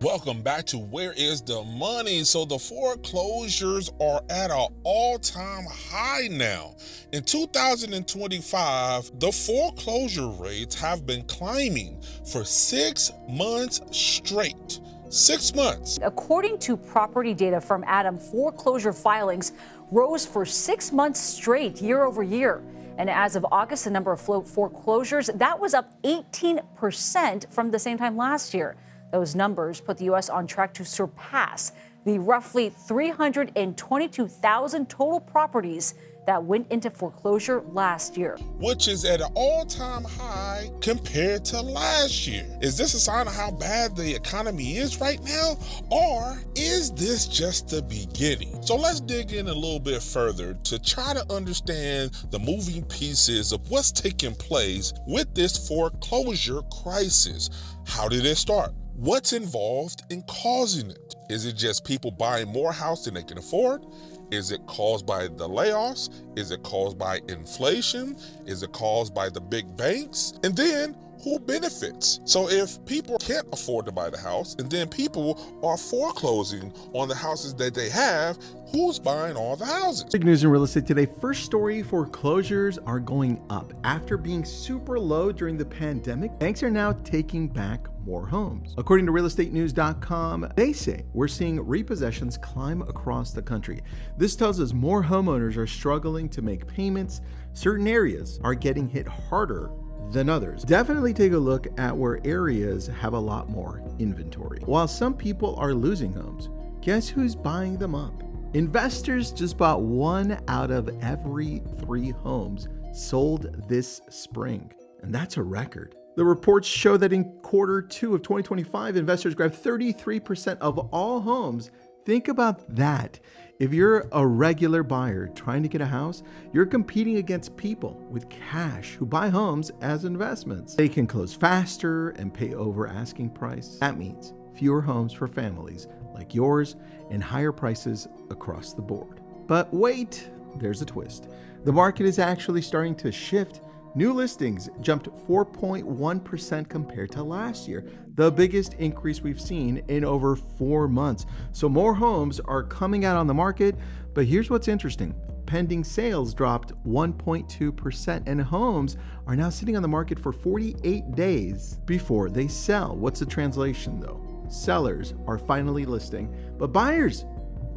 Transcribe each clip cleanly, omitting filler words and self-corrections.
Welcome back to Where is the Money? So the foreclosures are at an all-time high now. In 2025, the foreclosure rates have been climbing for 6 months straight. 6 months. According to property data from ATTOM, foreclosure filings rose for 6 months straight year over year. And as of August, the number of foreclosures, that was up 18% from the same time last year. Those numbers put the U.S. on track to surpass the roughly 322,000 total properties that went into foreclosure last year, which is at an all-time high compared to last year. Is this a sign of how bad the economy is right now, or is this just the beginning? So let's dig in a little bit further to try to understand the moving pieces of what's taking place with this foreclosure crisis. How did it start? What's involved in causing it? Is it just people buying more house than they can afford? Is it caused by the layoffs? Is it caused by inflation? Is it caused by the big banks? And then who benefits? So if people can't afford to buy the house and then people are foreclosing on the houses that they have, who's buying all the houses? Big news in real estate today. First story, foreclosures are going up. After being super low during the pandemic, banks are now taking back more homes. According to realestatenews.com, they say we're seeing repossessions climb across the country. This tells us more homeowners are struggling to make payments. Certain areas are getting hit harder than others. Definitely take a look at where areas have a lot more inventory. While some people are losing homes, guess who's buying them up? Investors just bought 1 out of every 3 homes sold this spring, and that's a record. The reports show that in quarter 2 of 2025, investors grabbed 33% of all homes. Think about that. If you're a regular buyer trying to get a house, you're competing against people with cash who buy homes as investments. They can close faster and pay over asking price. That means fewer homes for families like yours and higher prices across the board. But wait, there's a twist. The market is actually starting to shift. New listings jumped 4.1% compared to last year, the biggest increase we've seen in over 4 months. So more homes are coming out on the market, but here's what's interesting. Pending sales dropped 1.2%, and homes are now sitting on the market for 48 days before they sell. What's the translation though? Sellers are finally listing, but buyers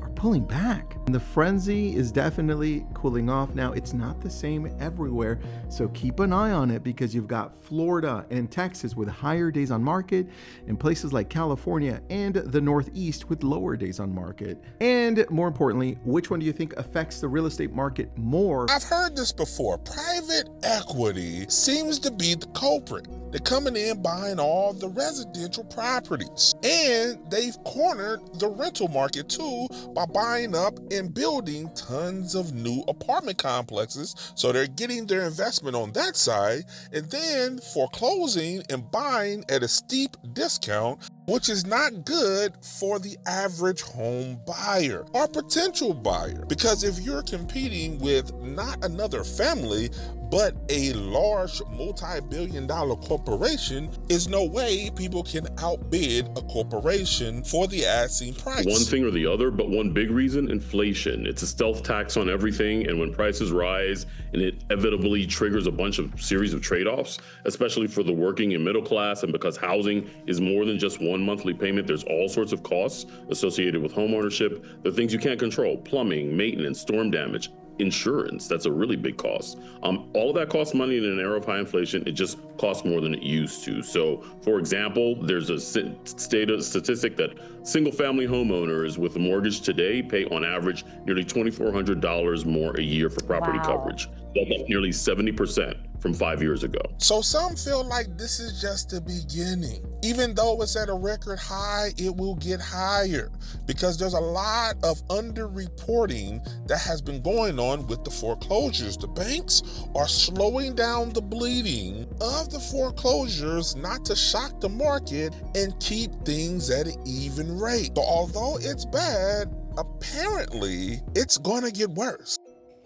are pulling back. And the frenzy is definitely cooling off. Now, it's not the same everywhere, so keep an eye on it because you've got Florida and Texas with higher days on market, and places like California and the Northeast with lower days on market. And more importantly, which one do you think affects the real estate market more? I've heard this before. Private equity seems to be the culprit. They're coming in buying all the residential properties, and they've cornered the rental market too by buying up and building tons of new apartment complexes. So they're getting their investment on that side and then foreclosing and buying at a steep discount, which is not good for the average home buyer or potential buyer. Because if you're competing with not another family, but a large multi-billion-dollar corporation, is no way people can outbid a corporation for the asking price. One thing or the other, but one big reason, inflation. It's a stealth tax on everything, and when prices rise, and it inevitably triggers a bunch of series of trade-offs, especially for the working and middle class, and because housing is more than just one monthly payment, there's all sorts of costs associated with home ownership. The things you can't control: plumbing, maintenance, storm damage, insurance. That's a really big cost. All of that costs money in an era of high inflation. It just costs more than it used to. So, for example, there's a statistic that single-family homeowners with a mortgage today pay on average nearly $2,400 more a year for property coverage. That's up nearly 70% from 5 years ago. So some feel like this is just the beginning. Even though it's at a record high, it will get higher because there's a lot of underreporting that has been going on with the foreclosures. The banks are slowing down the bleeding of the foreclosures not to shock the market and keep things at an even rate. So although it's bad, apparently it's going to get worse.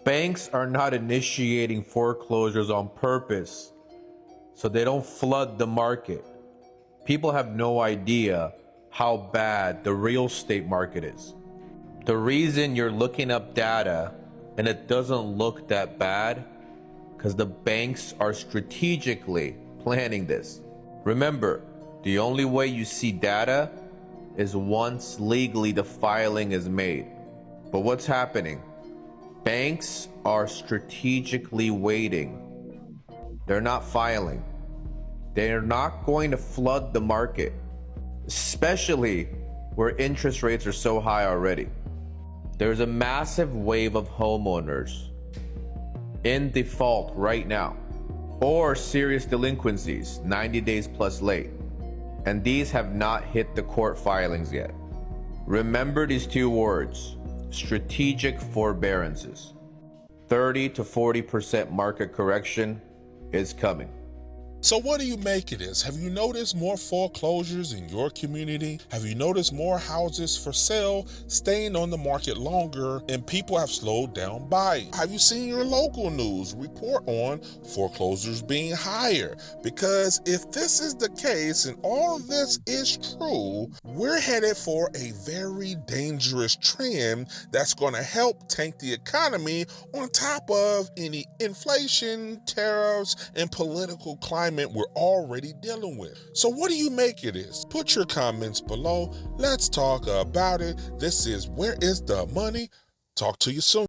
Banks are not initiating foreclosures on purpose so they don't flood the market. People have no idea how bad the real estate market is. The reason you're looking up data and it doesn't look that bad, because the banks are strategically planning this. Remember, the only way you see data is once legally the filing is made. But what's happening? Banks are strategically waiting. They're not filing. They're not going to flood the market, especially where interest rates are so high already. There's a massive wave of homeowners in default right now, or serious delinquencies, 90 days plus late, and these have not hit the court filings yet. Remember these two words: strategic forbearances. 30 to 40% market correction is coming. So what do you make of this? Have you noticed more foreclosures in your community? Have you noticed more houses for sale staying on the market longer and people have slowed down buying? Have you seen your local news report on foreclosures being higher? Because if this is the case and all of this is true, we're headed for a very dangerous trend that's going to help tank the economy on top of any inflation, tariffs, and political climate we're already dealing with. So what do you make of this? Put your comments below. Let's talk about it. This is Where is the Money? Talk to you soon.